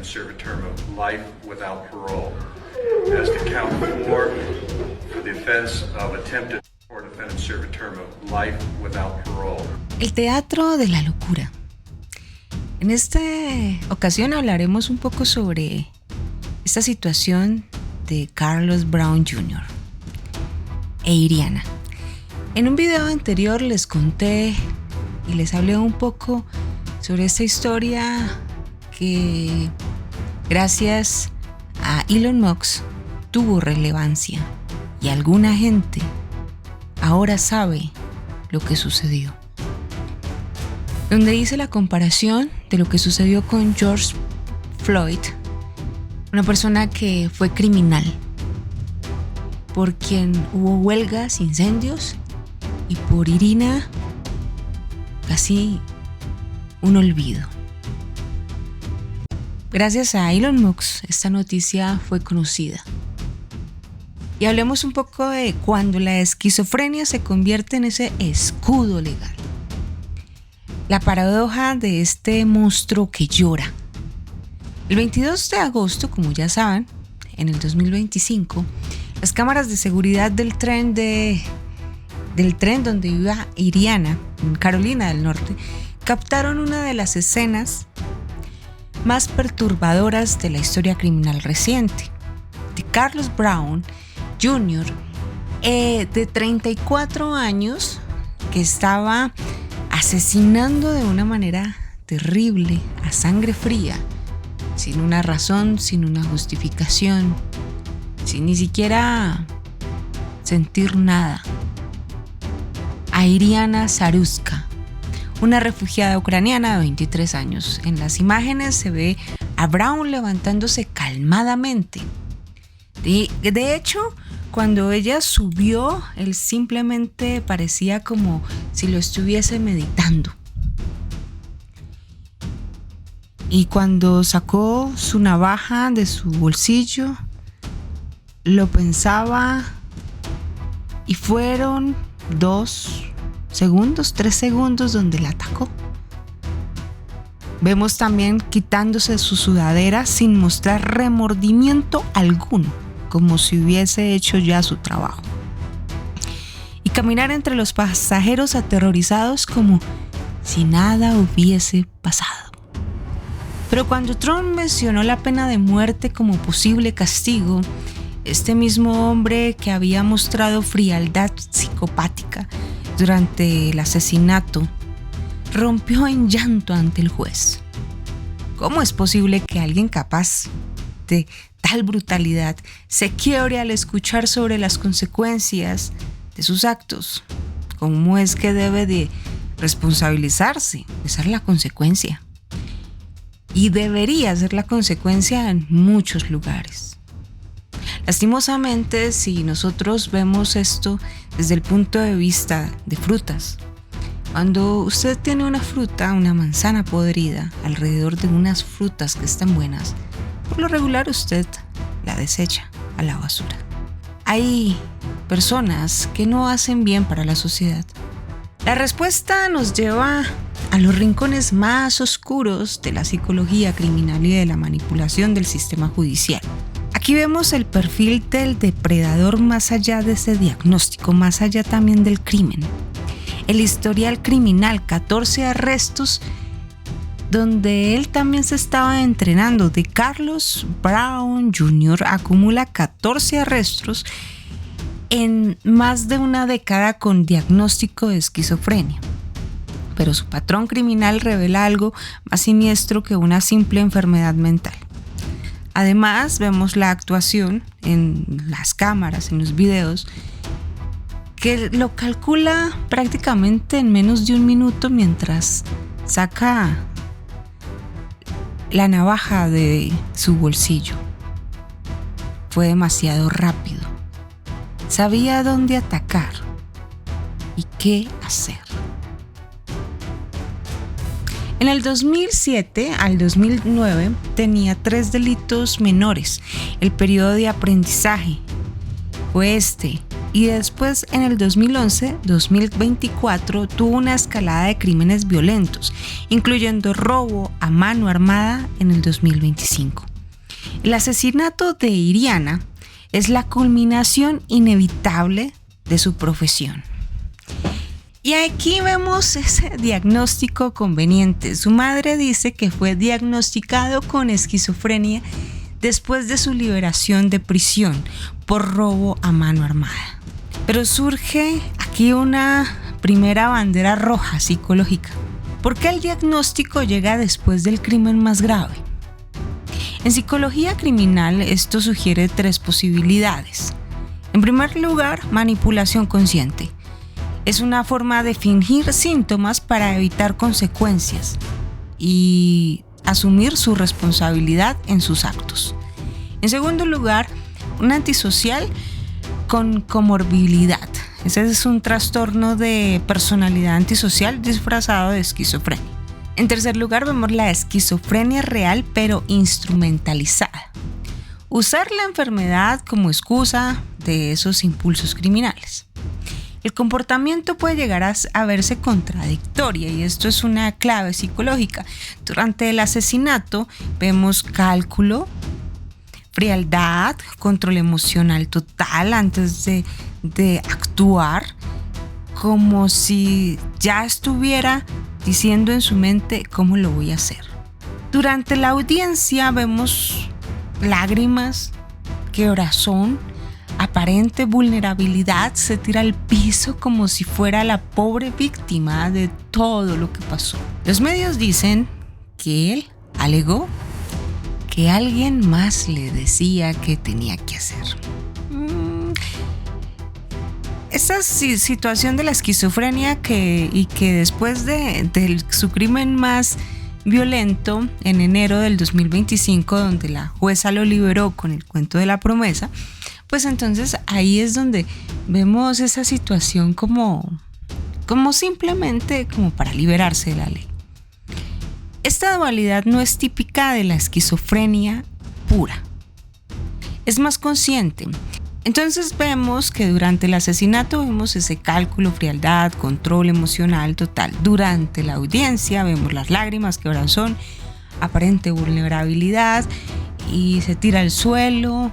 serve a term of life without parole, as to count 4 for the offense of attempted or defendant serve a term of life without parole. El teatro de la locura. En esta ocasión hablaremos un poco sobre esta situación de Carlos Brown Jr. e Iriana. En un video anterior les conté y les hablé un poco sobre esta historia que gracias a Elon Musk tuvo relevancia y alguna gente ahora sabe lo que sucedió. Donde hice la comparación de lo que sucedió con George Floyd, una persona que fue criminal, por quien hubo huelgas, incendios, y por Irina casi un olvido. Gracias a Elon Musk esta noticia fue conocida. Y hablemos un poco de cuando la esquizofrenia se convierte en ese escudo legal. La paradoja de este monstruo que llora. El 22 de agosto, como ya saben, en el 2025, las cámaras de seguridad del tren donde iba Iriana, en Carolina del Norte, captaron una de las escenas más perturbadoras de la historia criminal reciente, de Carlos Brown Jr., de 34 años, que estaba asesinando de una manera terrible, a sangre fría, sin una razón, sin una justificación, sin ni siquiera sentir nada. A Iriana Saruska, una refugiada ucraniana de 23 años. En las imágenes se ve a Brown levantándose calmadamente. De hecho, cuando ella subió, él simplemente parecía como si lo estuviese meditando. Y cuando sacó su navaja de su bolsillo, lo pensaba y fueron 3 segundos donde la atacó. Vemos también quitándose su sudadera sin mostrar remordimiento alguno, como si hubiese hecho ya su trabajo. Y caminar entre los pasajeros aterrorizados como si nada hubiese pasado. Pero cuando Trump mencionó la pena de muerte como posible castigo, este mismo hombre que había mostrado frialdad psicopática durante el asesinato rompió en llanto ante el juez. ¿Cómo es posible que alguien capaz de tal brutalidad se quiebre al escuchar sobre las consecuencias de sus actos? ¿Cómo es que debe de responsabilizarse? Esa es la consecuencia. Y debería ser la consecuencia en muchos lugares. Lastimosamente, si nosotros vemos esto desde el punto de vista de frutas, cuando usted tiene una fruta, una manzana podrida, alrededor de unas frutas que están buenas, por lo regular usted la desecha a la basura. Hay personas que no hacen bien para la sociedad. La respuesta nos lleva a los rincones más oscuros de la psicología criminal y de la manipulación del sistema judicial. Aquí vemos el perfil del depredador más allá de ese diagnóstico, más allá también del crimen. El historial criminal, 14 arrestos, donde él también se estaba entrenando. De Carlos Brown Jr. acumula 14 arrestos en más de una década con diagnóstico de esquizofrenia. Pero su patrón criminal revela algo más siniestro que una simple enfermedad mental. Además, vemos la actuación en las cámaras, en los videos, que lo calcula prácticamente en menos de un minuto mientras saca la navaja de su bolsillo. Fue demasiado rápido. Sabía dónde atacar y qué hacer. En el 2007 al 2009 tenía 3 delitos menores. El periodo de aprendizaje fue y después en el 2011-2024 tuvo una escalada de crímenes violentos, incluyendo robo a mano armada en el 2025. El asesinato de Iriana es la culminación inevitable de su profesión. Y aquí vemos ese diagnóstico conveniente. Su madre dice que fue diagnosticado con esquizofrenia después de su liberación de prisión por robo a mano armada. Pero surge aquí una primera bandera roja psicológica. ¿Por qué el diagnóstico llega después del crimen más grave? En psicología criminal esto sugiere 3 posibilidades. En primer lugar, manipulación consciente. Es una forma de fingir síntomas para evitar consecuencias y asumir su responsabilidad en sus actos. En segundo lugar, un antisocial con comorbilidad. Ese es un trastorno de personalidad antisocial disfrazado de esquizofrenia. En tercer lugar, vemos la esquizofrenia real pero instrumentalizada. Usar la enfermedad como excusa de esos impulsos criminales. El comportamiento puede llegar a verse contradictorio y esto es una clave psicológica. Durante el asesinato vemos cálculo, frialdad, control emocional total antes de actuar, como si ya estuviera diciendo en su mente cómo lo voy a hacer. Durante la audiencia vemos lágrimas, quebrazón, aparente vulnerabilidad, se tira al piso como si fuera la pobre víctima de todo lo que pasó. Los medios dicen que él alegó que alguien más le decía qué tenía que hacer. Esta situación de la esquizofrenia y que después de su crimen más violento en enero del 2025, donde la jueza lo liberó con el cuento de la promesa, pues entonces ahí es donde vemos esa situación como simplemente como para liberarse de la ley. Esta dualidad no es típica de la esquizofrenia pura, es más consciente. Entonces vemos que durante el asesinato vemos ese cálculo, frialdad, control emocional total. Durante la audiencia vemos las lágrimas, quebrazón, aparente vulnerabilidad y se tira al suelo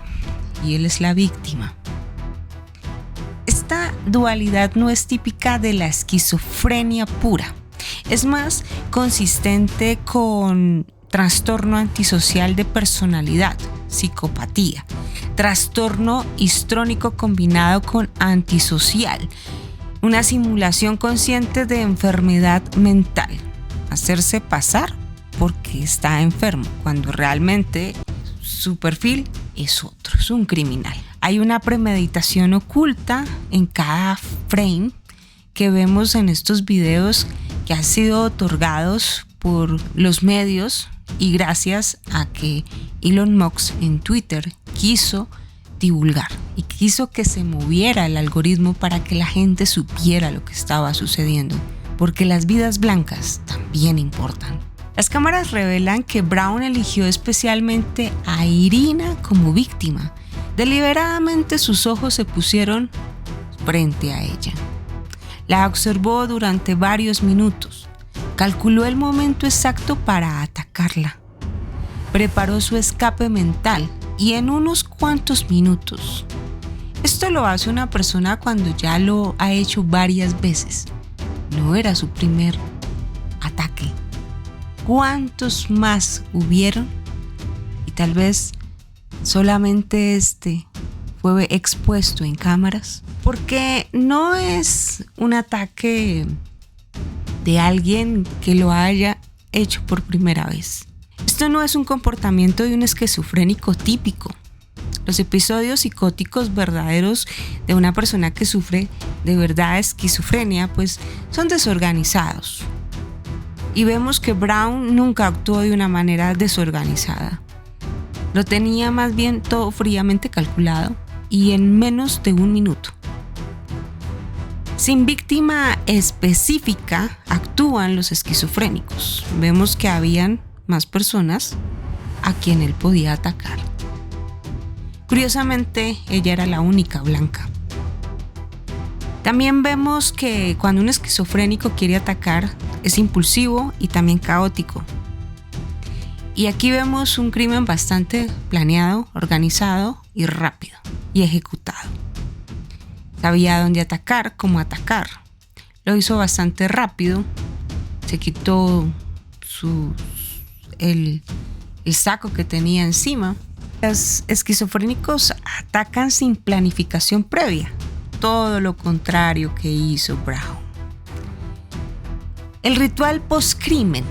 y él es la víctima. Esta dualidad no es típica de la esquizofrenia pura. Es más consistente con trastorno antisocial de personalidad, psicopatía, trastorno histrónico combinado con antisocial, una simulación consciente de enfermedad mental, hacerse pasar porque está enfermo, cuando realmente su perfil es otro, es un criminal. Hay una premeditación oculta en cada frame que vemos en estos videos que han sido otorgados por los medios y gracias a que Elon Musk en Twitter quiso divulgar y quiso que se moviera el algoritmo para que la gente supiera lo que estaba sucediendo, porque las vidas blancas también importan. Las cámaras revelan que Brown eligió especialmente a Irina como víctima. Deliberadamente sus ojos se pusieron frente a ella. La observó durante varios minutos. Calculó el momento exacto para atacarla. Preparó su escape mental y en unos cuantos minutos. Esto lo hace una persona cuando ya lo ha hecho varias veces. No era su primer ataque. ¿Cuántos más hubieron? Y tal vez solamente este fue expuesto en cámaras. Porque no es un ataque de alguien que lo haya hecho por primera vez. Esto no es un comportamiento de un esquizofrénico típico. Los episodios psicóticos verdaderos de una persona que sufre de verdad esquizofrenia pues son desorganizados. Y vemos que Brown nunca actuó de una manera desorganizada. Lo tenía más bien todo fríamente calculado y en menos de un minuto. Sin víctima específica actúan los esquizofrénicos. Vemos que habían más personas a quien él podía atacar. Curiosamente, ella era la única blanca. También vemos que cuando un esquizofrénico quiere atacar es impulsivo y también caótico. Y aquí vemos un crimen bastante planeado, organizado y rápido y ejecutado. Sabía dónde atacar, cómo atacar. Lo hizo bastante rápido. Se quitó el saco que tenía encima. Los esquizofrénicos atacan sin planificación previa. Todo lo contrario que hizo Brown. El ritual post-crimen.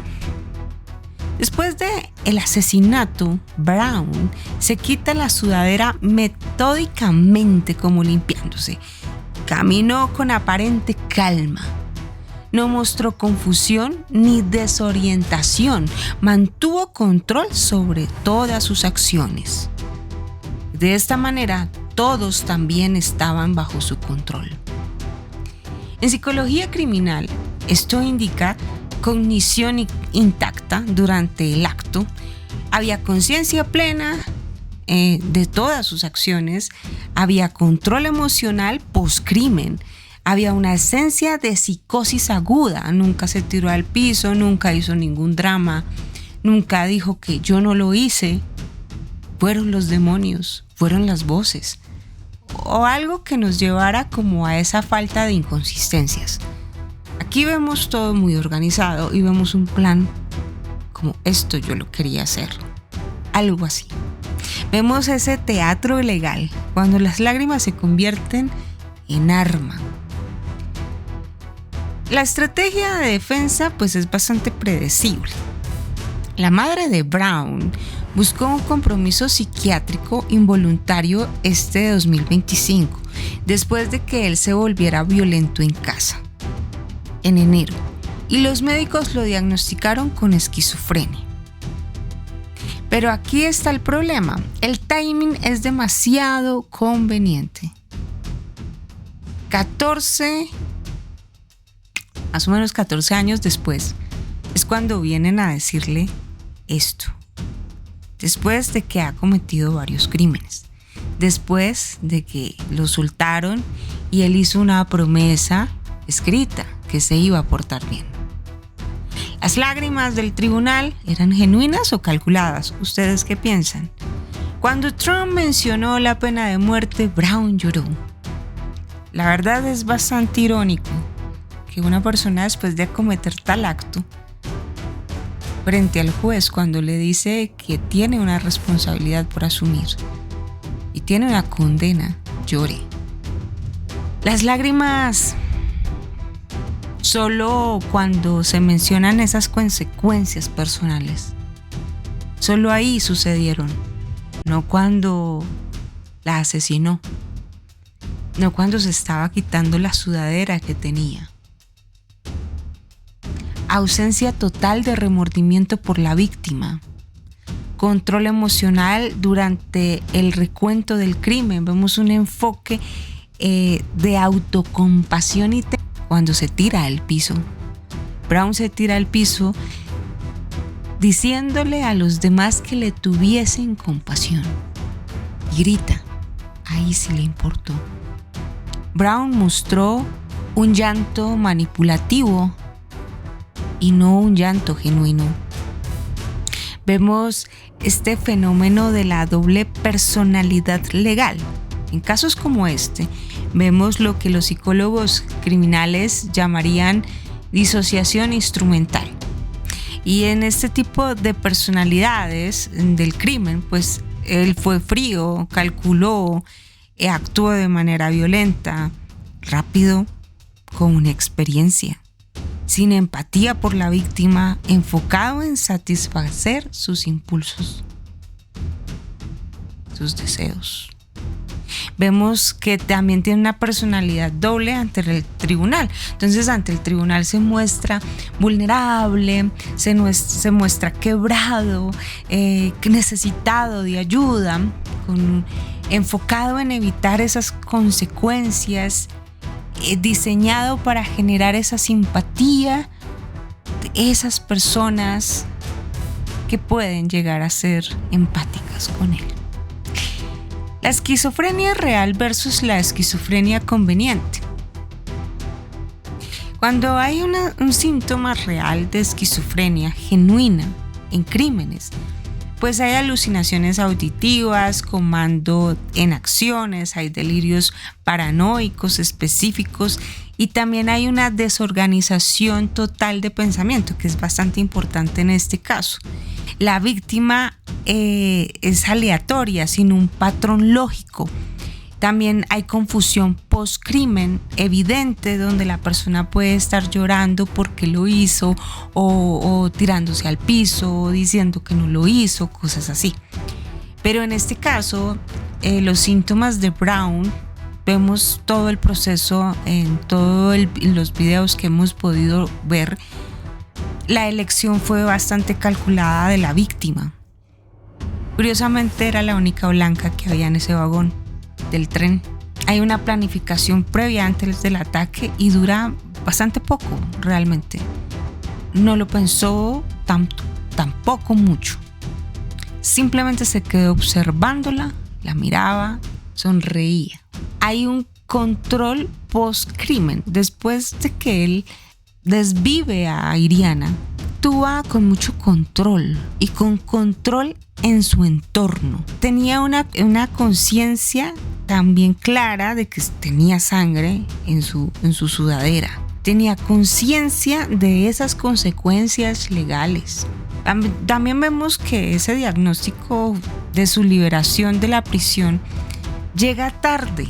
Después del asesinato, Brown se quita la sudadera metódicamente como limpiándose. Caminó con aparente calma. No mostró confusión ni desorientación. Mantuvo control sobre todas sus acciones. De esta manera, todos también estaban bajo su control. En psicología criminal, esto indica cognición intacta durante el acto, había conciencia plena de todas sus acciones, había control emocional post-crimen, había una esencia de psicosis aguda, nunca se tiró al piso, nunca hizo ningún drama, nunca dijo que yo no lo hice, fueron los demonios, fueron las voces, o algo que nos llevara como a esa falta de inconsistencias. Aquí vemos todo muy organizado y vemos un plan como esto yo lo quería hacer, algo así. Vemos ese teatro ilegal, cuando las lágrimas se convierten en arma. La estrategia de defensa pues es bastante predecible. La madre de Brown buscó un compromiso psiquiátrico involuntario de 2025, después de que él se volviera violento en casa, en enero, y los médicos lo diagnosticaron con esquizofrenia. Pero aquí está el problema, el timing es demasiado conveniente. Más o menos 14 años después, es cuando vienen a decirle esto. Después de que ha cometido varios crímenes. Después de que lo soltaron y él hizo una promesa escrita que se iba a portar bien. ¿Las lágrimas del tribunal eran genuinas o calculadas? ¿Ustedes qué piensan? Cuando Trump mencionó la pena de muerte, Brown lloró. La verdad es bastante irónico que una persona después de cometer tal acto, frente al juez cuando le dice que tiene una responsabilidad por asumir y tiene una condena, llore. Las lágrimas solo cuando se mencionan esas consecuencias personales. Solo ahí sucedieron, no cuando la asesinó, no cuando se estaba quitando la sudadera que tenía. Ausencia total de remordimiento por la víctima. Control emocional durante el recuento del crimen. Vemos un enfoque de autocompasión y cuando se tira al piso. Brown se tira al piso diciéndole a los demás que le tuviesen compasión. Y grita, ahí sí le importó. Brown mostró un llanto manipulativo y no un llanto genuino. Vemos este fenómeno de la doble personalidad legal. En casos como este, vemos lo que los psicólogos criminales llamarían disociación instrumental. Y en este tipo de personalidades del crimen, pues él fue frío, calculó, actuó de manera violenta, rápido, con una experiencia, sin empatía por la víctima, enfocado en satisfacer sus impulsos, sus deseos. Vemos que también tiene una personalidad doble ante el tribunal. Entonces, ante el tribunal se muestra vulnerable, se muestra quebrado, necesitado de ayuda, enfocado en evitar esas consecuencias, diseñado para generar esa simpatía de esas personas que pueden llegar a ser empáticas con él. La esquizofrenia real versus la esquizofrenia conveniente. Cuando hay un síntoma real de esquizofrenia genuina en crímenes, pues hay alucinaciones auditivas, comando en acciones, hay delirios paranoicos específicos y también hay una desorganización total de pensamiento, que es bastante importante en este caso. La víctima es aleatoria, sin un patrón lógico. También hay confusión post-crimen evidente, donde la persona puede estar llorando porque lo hizo o tirándose al piso o diciendo que no lo hizo, cosas así. Pero en este caso, los síntomas de Brown, vemos todo el proceso en todos los videos que hemos podido ver. La elección fue bastante calculada de la víctima. Curiosamente era la única blanca que había en ese vagón del tren. Hay una planificación previa antes del ataque y dura bastante poco realmente. No lo pensó tampoco mucho. Simplemente se quedó observándola, la miraba, sonreía. Hay un control post-crimen. Después de que él desvive a Iriana, actúa con mucho control y con control en su entorno. Tenía una conciencia también clara de que tenía sangre en su sudadera. Tenía conciencia de esas consecuencias legales. También vemos que ese diagnóstico de su liberación de la prisión llega tarde,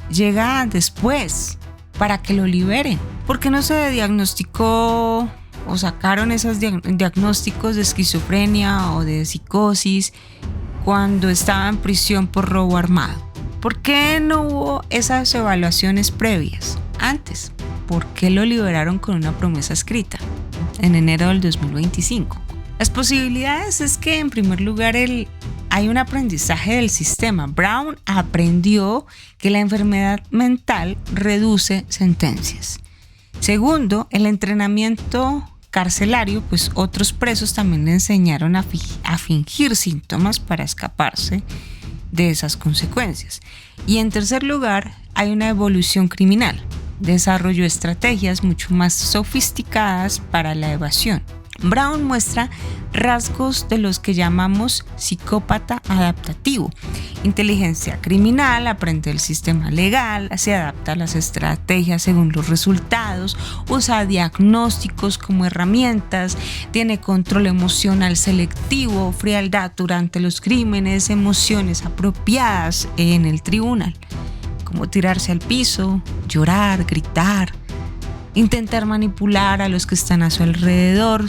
llega después para que lo liberen. ¿Por qué no se diagnosticó o sacaron esos diagnósticos de esquizofrenia o de psicosis cuando estaba en prisión por robo armado? ¿Por qué no hubo esas evaluaciones previas antes? ¿Por qué lo liberaron con una promesa escrita en enero del 2025? Las posibilidades es que, en primer lugar, hay un aprendizaje del sistema. Brown aprendió que la enfermedad mental reduce sentencias. Segundo, el entrenamiento carcelario, pues otros presos también le enseñaron a fingir síntomas para escaparse de esas consecuencias. Y en tercer lugar, hay una evolución criminal. Desarrolló estrategias mucho más sofisticadas para la evasión. Brown muestra rasgos de los que llamamos psicópata adaptativo. Inteligencia criminal, aprende el sistema legal, se adapta a las estrategias según los resultados, usa diagnósticos como herramientas, tiene control emocional selectivo, frialdad durante los crímenes, emociones apropiadas en el tribunal, como tirarse al piso, llorar, gritar, intentar manipular a los que están a su alrededor,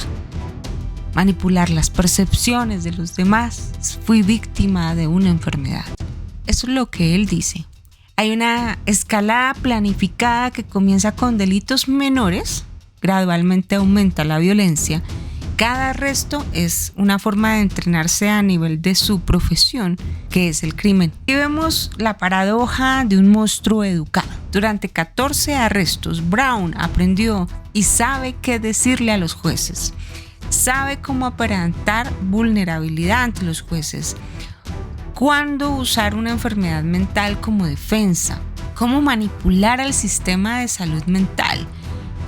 manipular las percepciones de los demás. Fui víctima de una enfermedad. Eso es lo que él dice. Hay una escalada planificada que comienza con delitos menores, gradualmente aumenta la violencia. Cada arresto es una forma de entrenarse a nivel de su profesión, que es el crimen. Y vemos la paradoja de un monstruo educado. Durante 14 arrestos, Brown aprendió y sabe qué decirle a los jueces. Sabe cómo aparentar vulnerabilidad ante los jueces. Cuándo usar una enfermedad mental como defensa. Cómo manipular al sistema de salud mental.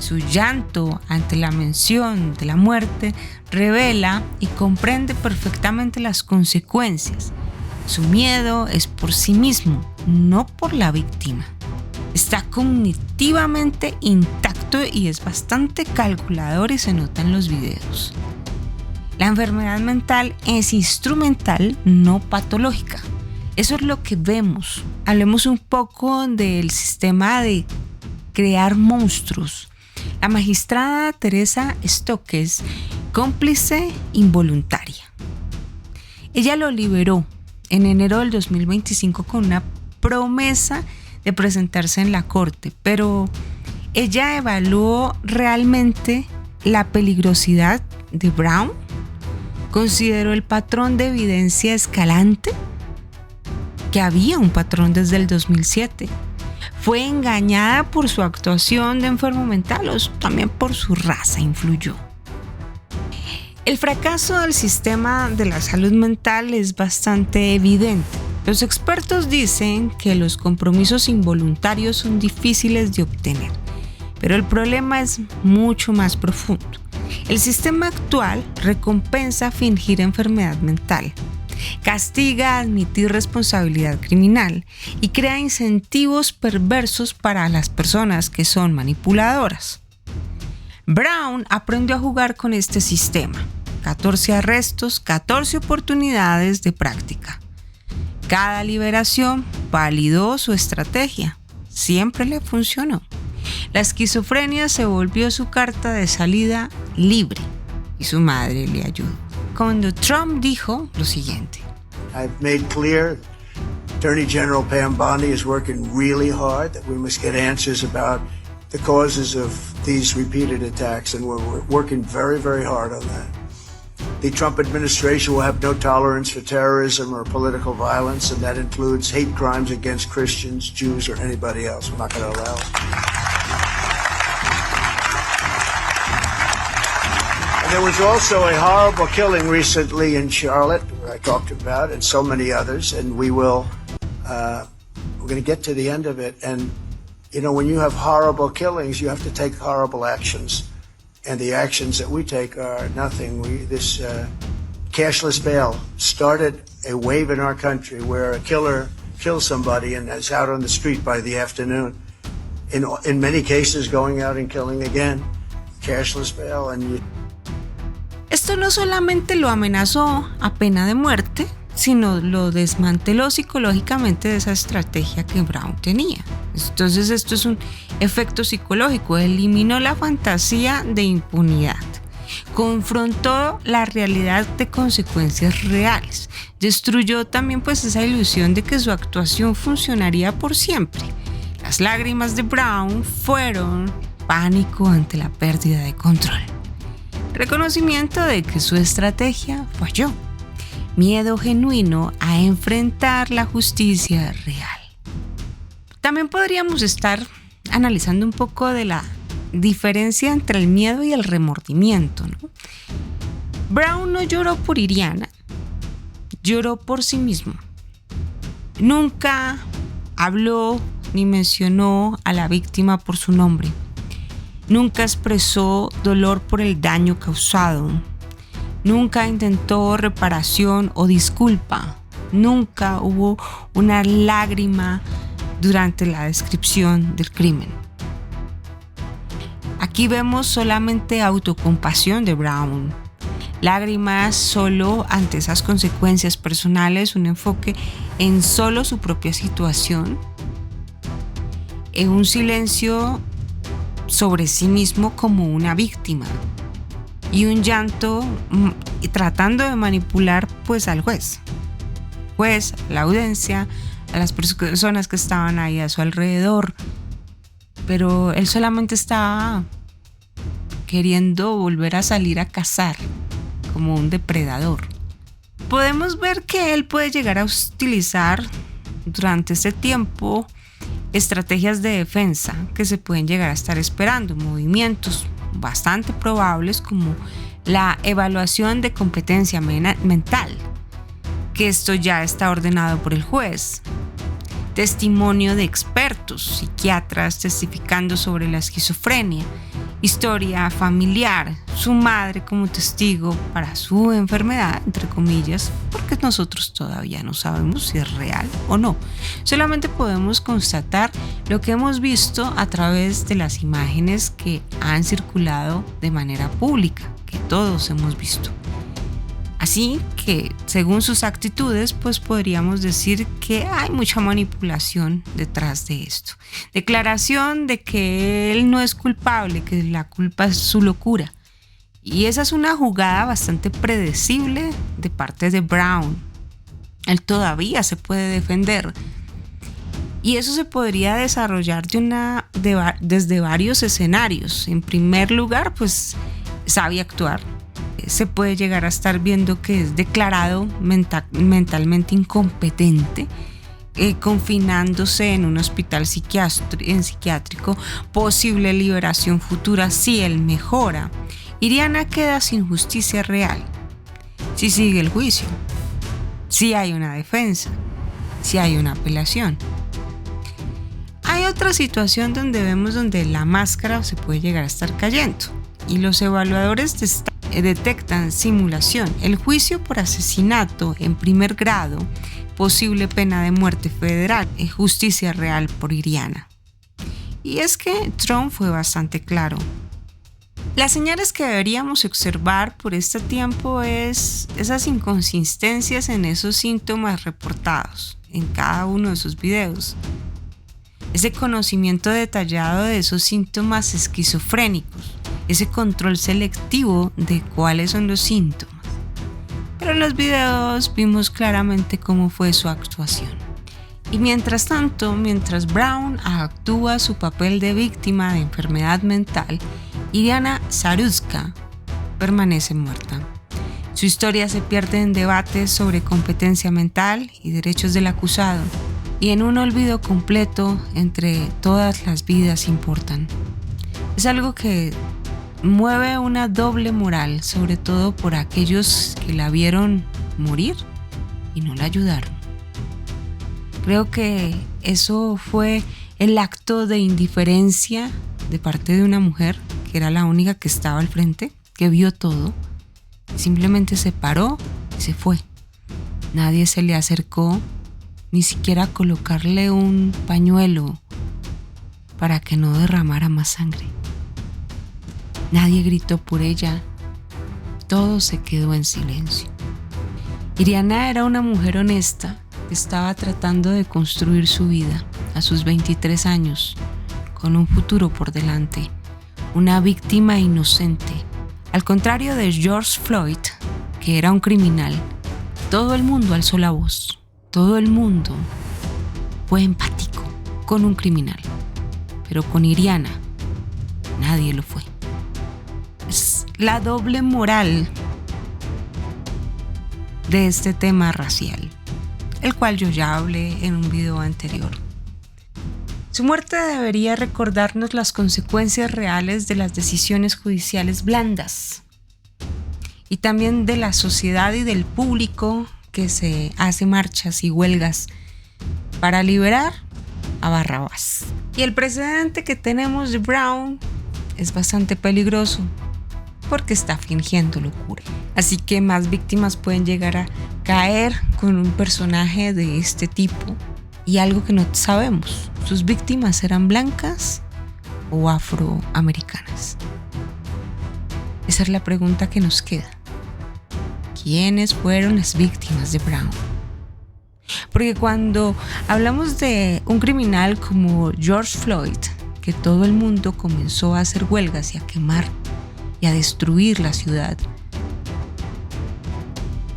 Su llanto ante la mención de la muerte revela y comprende perfectamente las consecuencias. Su miedo es por sí mismo, no por la víctima. Está cognitivamente intacto y es bastante calculador y se nota en los videos. La enfermedad mental es instrumental, no patológica. Eso es lo que vemos. Hablemos un poco del sistema de crear monstruos. La magistrada Teresa Stokes, cómplice involuntaria. Ella lo liberó en enero del 2025 con una promesa de presentarse en la corte, pero ella evaluó realmente la peligrosidad de Brown, consideró el patrón de evidencia escalante, que había un patrón desde el 2007. Fue engañada por su actuación de enfermo mental o también por su raza influyó. El fracaso del sistema de la salud mental es bastante evidente. Los expertos dicen que los compromisos involuntarios son difíciles de obtener, Pero el problema es mucho más profundo. El sistema actual recompensa fingir enfermedad mental, castiga admitir responsabilidad criminal y crea incentivos perversos para las personas que son manipuladoras. Brown aprendió a jugar con este sistema. 14 arrestos, 14 oportunidades de práctica. Cada liberación validó su estrategia. Siempre le funcionó. La esquizofrenia se volvió su carta de salida libre y su madre le ayudó. Cuando Trump dijo lo siguiente: I've made clear Attorney General Pam Bondi is working really hard, that we must get answers about the causes of these repeated attacks, and we're working very, very hard on that. The Trump administration will have no tolerance for terrorism or political violence, and that includes hate crimes against Christians, Jews, or anybody else. We're not going to allow it. And there was also a horrible killing recently in Charlotte, where I talked about, and so many others, and we're going to get to the end of it. And, you know, when you have horrible killings, you have to take horrible actions. And the actions that we take are nothing. This cashless bail started a wave in our country where a killer kills somebody and is out on the street by the afternoon. In many cases, going out and killing again. Cashless bail. Esto no solamente lo amenazó a pena de muerte, sino lo desmanteló psicológicamente de esa estrategia que Brown tenía. Entonces esto es un efecto psicológico, eliminó la fantasía de impunidad, confrontó la realidad de consecuencias reales, destruyó también pues esa ilusión de que su actuación funcionaría por siempre. Las lágrimas de Brown fueron pánico ante la pérdida de control, reconocimiento de que su estrategia falló, miedo genuino a enfrentar la justicia real. También podríamos estar analizando un poco de la diferencia entre el miedo y el remordimiento, ¿no? Brown no lloró por Iriana, lloró por sí mismo. Nunca habló ni mencionó a la víctima por su nombre. Nunca expresó dolor por el daño causado. Nunca intentó reparación o disculpa. Nunca hubo una lágrima durante la descripción del crimen. Aquí vemos solamente autocompasión de Brown, lágrimas solo ante esas consecuencias personales, un enfoque en solo su propia situación, en un silencio sobre sí mismo como una víctima y un llanto tratando de manipular pues al juez, la audiencia, a las personas que estaban ahí a su alrededor, pero él solamente estaba queriendo volver a salir a cazar como un depredador. Podemos ver que él puede llegar a utilizar durante este tiempo estrategias de defensa que se pueden llegar a estar esperando, movimientos bastante probables como la evaluación de competencia mental, que esto ya está ordenado por el juez, testimonio de expertos, psiquiatras testificando sobre la esquizofrenia, historia familiar, su madre como testigo para su enfermedad, entre comillas, porque nosotros todavía no sabemos si es real o no. Solamente podemos constatar lo que hemos visto a través de las imágenes que han circulado de manera pública, que todos hemos visto. Así que, según sus actitudes, pues podríamos decir que hay mucha manipulación detrás de esto. Declaración de que él no es culpable, que la culpa es su locura. Y esa es una jugada bastante predecible de parte de Brown. Él todavía se puede defender. Y eso se podría desarrollar desde varios escenarios. En primer lugar, pues sabe actuar. Se puede llegar a estar viendo que es declarado mentalmente incompetente, confinándose en un hospital psiquiátrico, posible liberación futura si él mejora. Iriana queda sin justicia real si sigue el juicio, si hay una defensa, si hay una apelación. Hay otra situación donde vemos donde la máscara se puede llegar a estar cayendo y los evaluadores detectan simulación, el juicio por asesinato en primer grado, posible pena de muerte federal, justicia real por Iriana. Y es que Trump fue bastante claro. Las señales que deberíamos observar por este tiempo es esas inconsistencias en esos síntomas reportados en cada uno de sus videos. Ese conocimiento detallado de esos síntomas esquizofrénicos, ese control selectivo de cuáles son los síntomas. Pero en los videos vimos claramente cómo fue su actuación. Y mientras tanto, mientras Brown actúa su papel de víctima de enfermedad mental, Iriana Saruska permanece muerta. Su historia se pierde en debates sobre competencia mental y derechos del acusado, y en un olvido completo entre todas las vidas importan. Es algo que mueve una doble moral, sobre todo por aquellos que la vieron morir y no la ayudaron. Creo que eso fue el acto de indiferencia de parte de una mujer que era la única que estaba al frente, que vio todo, simplemente se paró y se fue. Nadie se le acercó, ni siquiera a colocarle un pañuelo para que no derramara más sangre. Nadie gritó por ella, todo se quedó en silencio. Iriana era una mujer honesta que estaba tratando de construir su vida a sus 23 años, con un futuro por delante, una víctima inocente. Al contrario de George Floyd, que era un criminal, todo el mundo alzó la voz, todo el mundo fue empático con un criminal, pero con Iriana nadie lo fue. Es la doble moral de este tema racial, el cual yo ya hablé en un video anterior. Su muerte debería recordarnos las consecuencias reales de las decisiones judiciales blandas y también de la sociedad y del público que se hace marchas y huelgas para liberar a Barrabás. Y el precedente que tenemos de Brown es bastante peligroso porque está fingiendo locura. Así que más víctimas pueden llegar a caer con un personaje de este tipo. Y algo que no sabemos, ¿sus víctimas eran blancas o afroamericanas? Esa es la pregunta que nos queda. ¿Quiénes fueron las víctimas de Brown? Porque cuando hablamos de un criminal como George Floyd, que todo el mundo comenzó a hacer huelgas y a quemar y a destruir la ciudad,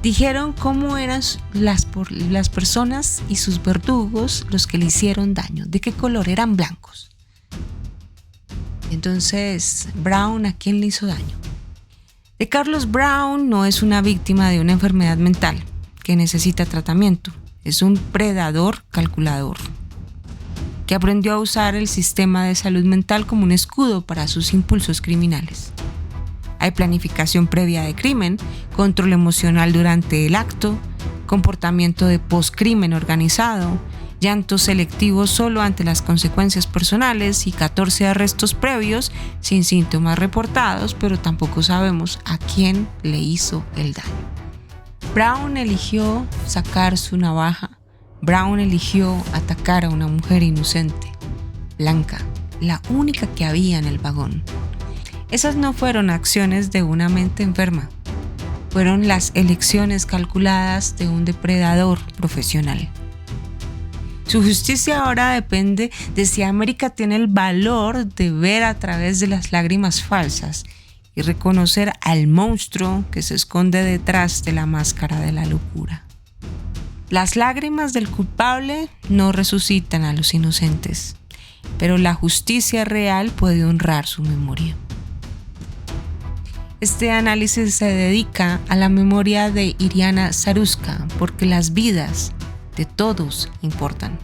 dijeron cómo eran las personas y sus verdugos los que le hicieron daño, de qué color eran blancos. Entonces, Brown, ¿a quién le hizo daño? De Carlos Brown no es una víctima de una enfermedad mental que necesita tratamiento, es un predador calculador que aprendió a usar el sistema de salud mental como un escudo para sus impulsos criminales. Hay planificación previa de crimen, control emocional durante el acto, comportamiento de postcrimen organizado, llanto selectivo solo ante las consecuencias personales y 14 arrestos previos sin síntomas reportados, pero tampoco sabemos a quién le hizo el daño. Brown eligió sacar su navaja. Brown eligió atacar a una mujer inocente, blanca, la única que había en el vagón. Esas no fueron acciones de una mente enferma, fueron las elecciones calculadas de un depredador profesional. Su justicia ahora depende de si América tiene el valor de ver a través de las lágrimas falsas y reconocer al monstruo que se esconde detrás de la máscara de la locura. Las lágrimas del culpable no resucitan a los inocentes, pero la justicia real puede honrar su memoria. Este análisis se dedica a la memoria de Iriana Saruska porque las vidas de todos importan.